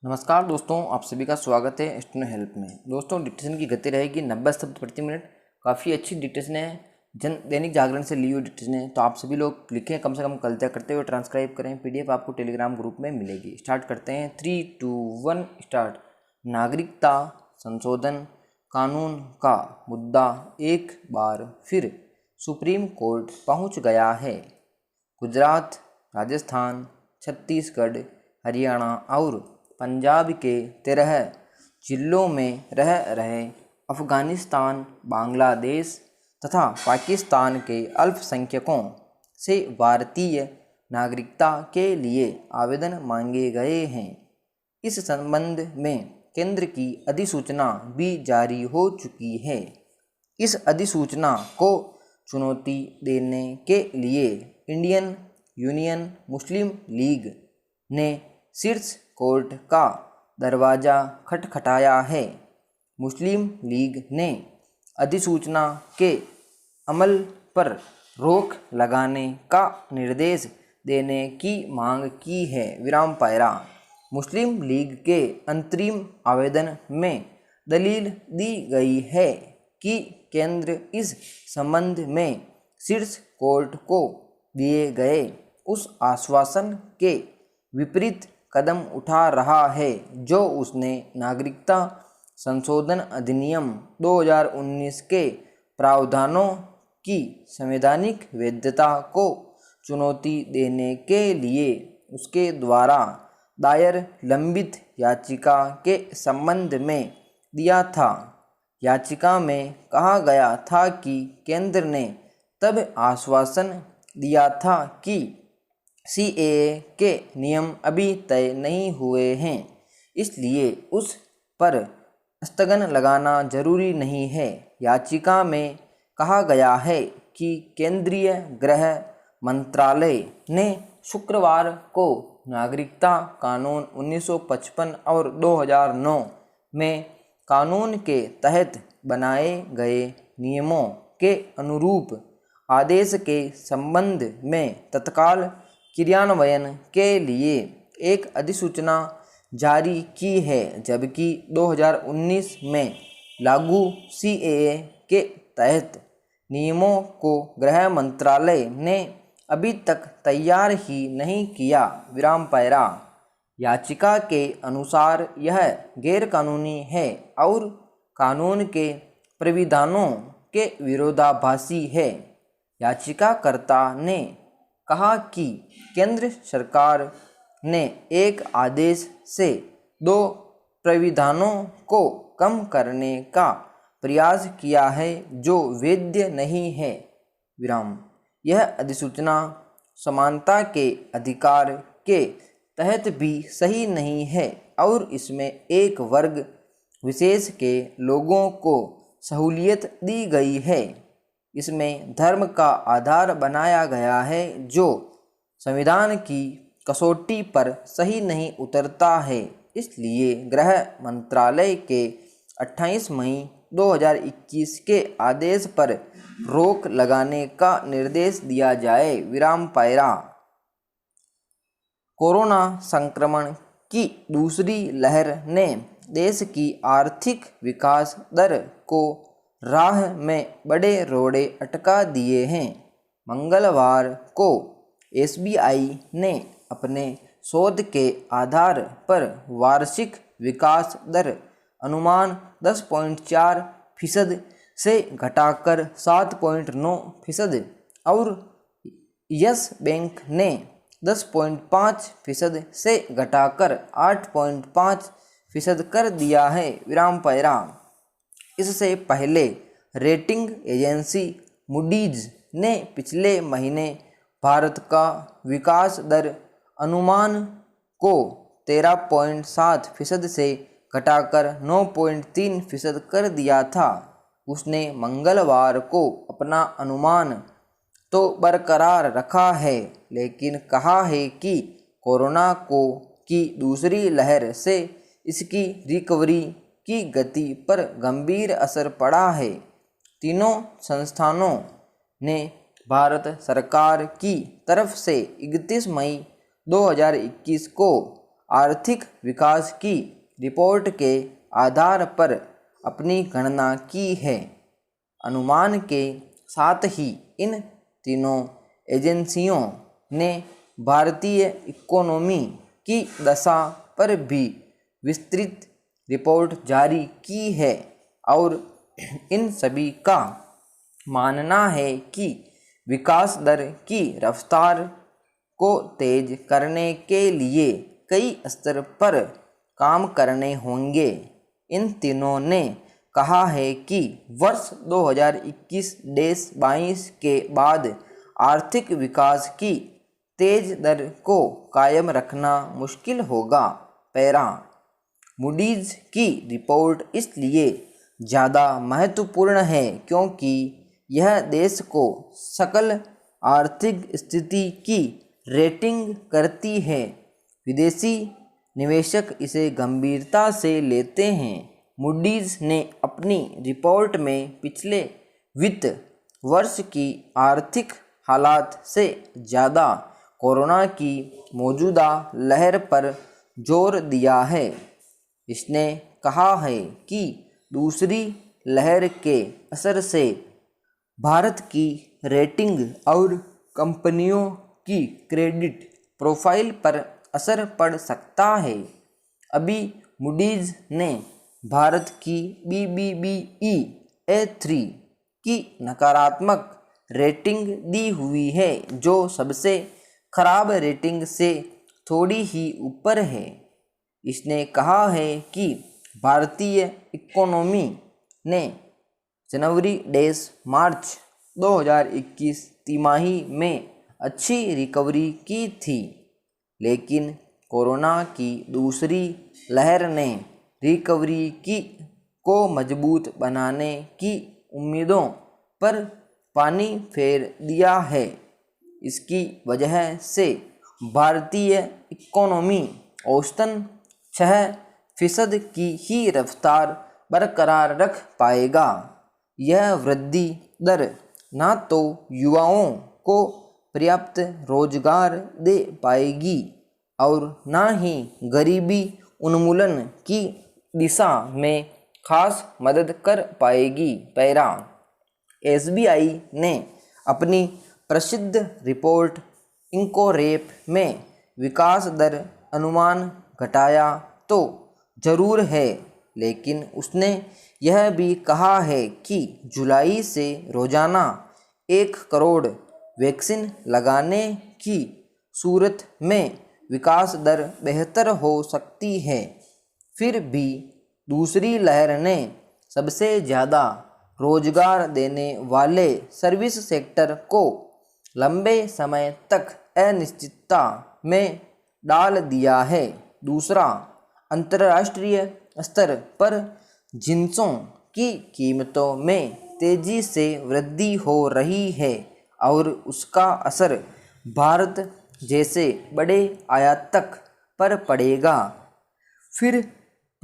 नमस्कार दोस्तों, आप सभी का स्वागत है स्टूडेंट हेल्प में। दोस्तों, डिक्टेशन की गति रहेगी 90 शब्द प्रति मिनट। काफ़ी अच्छी डिक्टेशन है, दैनिक जागरण से ली हुई डिक्टेशन है। तो आप सभी लोग लिखें, कम से कम गलतियाँ करते हुए ट्रांसक्राइब करें। पीडीएफ आपको टेलीग्राम ग्रुप में मिलेगी। स्टार्ट करते हैं। 3, 2, 1 स्टार्ट। नागरिकता संशोधन कानून का मुद्दा एक बार फिर सुप्रीम कोर्ट पहुँच गया है। गुजरात, राजस्थान, छत्तीसगढ़, हरियाणा और पंजाब के 13 जिलों में रह रहे अफ़गानिस्तान, बांग्लादेश तथा पाकिस्तान के अल्पसंख्यकों से भारतीय नागरिकता के लिए आवेदन मांगे गए हैं। इस संबंध में केंद्र की अधिसूचना भी जारी हो चुकी है। इस अधिसूचना को चुनौती देने के लिए इंडियन यूनियन मुस्लिम लीग ने शीर्ष कोर्ट का दरवाज़ा खटखटाया है। मुस्लिम लीग ने अधिसूचना के अमल पर रोक लगाने का निर्देश देने की मांग की है। मुस्लिम लीग के अंतरिम आवेदन में दलील दी गई है कि केंद्र इस संबंध में शीर्ष कोर्ट को दिए गए उस आश्वासन के विपरीत कदम उठा रहा है जो उसने नागरिकता संशोधन अधिनियम 2019 के प्रावधानों की संवैधानिक वैधता को चुनौती देने के लिए उसके द्वारा दायर लंबित याचिका के संबंध में दिया था। याचिका में कहा गया था कि केंद्र ने तब आश्वासन दिया था कि सीएए के नियम अभी तय नहीं हुए हैं, इसलिए उस पर स्थगन लगाना जरूरी नहीं है। याचिका में कहा गया है कि केंद्रीय गृह मंत्रालय ने शुक्रवार को नागरिकता कानून 1955 और 2009 में कानून के तहत बनाए गए नियमों के अनुरूप आदेश के संबंध में तत्काल क्रियान्वयन के लिए एक अधिसूचना जारी की है, जबकि 2019 में लागू सीएए के तहत नियमों को गृह मंत्रालय ने अभी तक तैयार ही नहीं किया। याचिका के अनुसार यह गैरकानूनी है और कानून के प्राविधानों के विरोधाभासी है। याचिकाकर्ता ने कहा कि केंद्र सरकार ने एक आदेश से दो प्राविधानों को कम करने का प्रयास किया है जो वैध नहीं है। यह अधिसूचना समानता के अधिकार के तहत भी सही नहीं है और इसमें एक वर्ग विशेष के लोगों को सहूलियत दी गई है। इसमें धर्म का आधार बनाया गया है जो संविधान की कसौटी पर सही नहीं उतरता है। इसलिए गृह मंत्रालय के 28 मई 2021 के आदेश पर रोक लगाने का निर्देश दिया जाए। कोरोना संक्रमण की दूसरी लहर ने देश की आर्थिक विकास दर को राह में बड़े रोड़े अटका दिए हैं। मंगलवार को एसबीआई ने अपने शोध के आधार पर वार्षिक विकास दर अनुमान 10.4% से घटाकर 7.9% और यस बैंक ने 10.5% से घटाकर 8.5% कर दिया है। इससे पहले रेटिंग एजेंसी मूडीज ने पिछले महीने भारत का विकास दर अनुमान को 13.7% से घटाकर 9.3% कर दिया था। उसने मंगलवार को अपना अनुमान तो बरकरार रखा है, लेकिन कहा है कि कोरोना की दूसरी लहर से इसकी रिकवरी की गति पर गंभीर असर पड़ा है। तीनों संस्थानों ने भारत सरकार की तरफ से 31 मई 2021 को आर्थिक विकास की रिपोर्ट के आधार पर अपनी गणना की है। अनुमान के साथ ही इन तीनों एजेंसियों ने भारतीय इकोनॉमी की दशा पर भी विस्तृत रिपोर्ट जारी की है और इन सभी का मानना है कि विकास दर की रफ्तार को तेज करने के लिए कई स्तर पर काम करने होंगे। इन तीनों ने कहा है कि वर्ष 2021-22 के बाद आर्थिक विकास की तेज दर को कायम रखना मुश्किल होगा। पैरा मूडीज की रिपोर्ट इसलिए ज़्यादा महत्वपूर्ण है क्योंकि यह देश को सकल आर्थिक स्थिति की रेटिंग करती है। विदेशी निवेशक इसे गंभीरता से लेते हैं। मूडीज ने अपनी रिपोर्ट में पिछले वित्त वर्ष की आर्थिक हालात से ज़्यादा कोरोना की मौजूदा लहर पर जोर दिया है। इसने कहा है कि दूसरी लहर के असर से भारत की रेटिंग और कंपनियों की क्रेडिट प्रोफाइल पर असर पड़ सकता है। अभी मूडीज ने भारत की BBBE A3 की नकारात्मक रेटिंग दी हुई है, जो सबसे खराब रेटिंग से थोड़ी ही ऊपर है। इसने कहा है कि भारतीय इकोनॉमी ने जनवरी-मार्च 2021 तिमाही में अच्छी रिकवरी की थी, लेकिन कोरोना की दूसरी लहर ने रिकवरी को मजबूत बनाने की उम्मीदों पर पानी फेर दिया है। इसकी वजह से भारतीय इकोनॉमी औसतन 6% की ही रफ्तार बरकरार रख पाएगा। यह वृद्धि दर न तो युवाओं को पर्याप्त रोजगार दे पाएगी और न ही गरीबी उन्मूलन की दिशा में खास मदद कर पाएगी। पैरा SBI ने अपनी प्रसिद्ध रिपोर्ट इंकोरेप में विकास दर अनुमान घटाया तो जरूर है, लेकिन उसने यह भी कहा है कि जुलाई से रोजाना 1 करोड़ वैक्सीन लगाने की सूरत में विकास दर बेहतर हो सकती है। फिर भी दूसरी लहर ने सबसे ज़्यादा रोजगार देने वाले सर्विस सेक्टर को लंबे समय तक अनिश्चितता में डाल दिया है। दूसरा, अंतर्राष्ट्रीय स्तर पर जिंसों की कीमतों में तेजी से वृद्धि हो रही है और उसका असर भारत जैसे बड़े आयातक पर पड़ेगा। फिर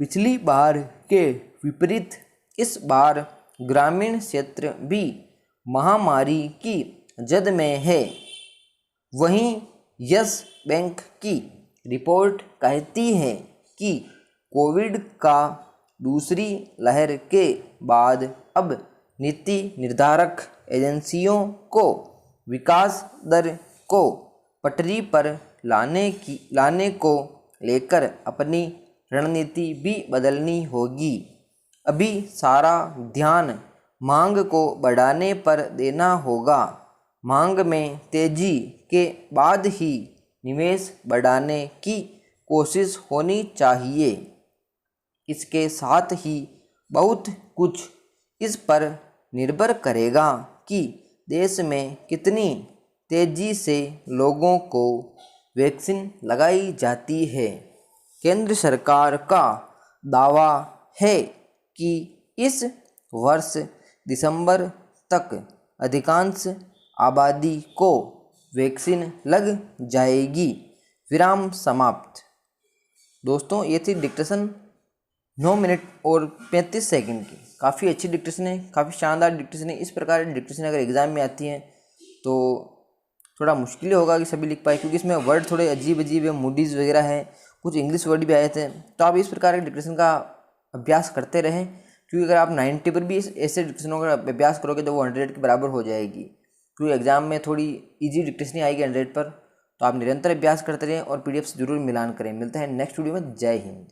पिछली बार के विपरीत इस बार ग्रामीण क्षेत्र भी महामारी की जद में है। वहीं यस बैंक की रिपोर्ट कहती है कि कोविड का दूसरी लहर के बाद अब नीति निर्धारक एजेंसियों को विकास दर को पटरी पर लाने को लेकर अपनी रणनीति भी बदलनी होगी। अभी सारा ध्यान मांग को बढ़ाने पर देना होगा। मांग में तेजी के बाद ही निवेश बढ़ाने की कोशिश होनी चाहिए। इसके साथ ही बहुत कुछ इस पर निर्भर करेगा कि देश में कितनी तेजी से लोगों को वैक्सीन लगाई जाती है। केंद्र सरकार का दावा है कि इस वर्ष दिसंबर तक अधिकांश आबादी को वैक्सीन लग जाएगी। विराम समाप्त। दोस्तों, ये थी डिक्टेशन 9 मिनट और 35 सेकंड की। काफ़ी अच्छी डिक्टेशन है, काफ़ी शानदार डिक्टेशन है। इस प्रकार की डिक्टेशन अगर एग्ज़ाम में आती है तो थोड़ा मुश्किल होगा कि सभी लिख पाए, क्योंकि इसमें वर्ड थोड़े अजीब अजीब है, मूडीज़ वगैरह है, कुछ इंग्लिश वर्ड भी आए थे। तो आप इस प्रकार के डिक्टेशन का अभ्यास करते रहें, क्योंकि अगर आप 90 पर भी ऐसे डिक्टेशनों का अभ्यास करोगे तो वो 100 के बराबर हो जाएगी। क्योंकि एग्जाम में थोड़ी ईजी डिक्टेशन ही आएगी 100 पर। तो आप निरंतर अभ्यास करते रहें और PDF से जरूर मिलान करें। मिलते हैं नेक्स्ट वीडियो में। जय हिंद।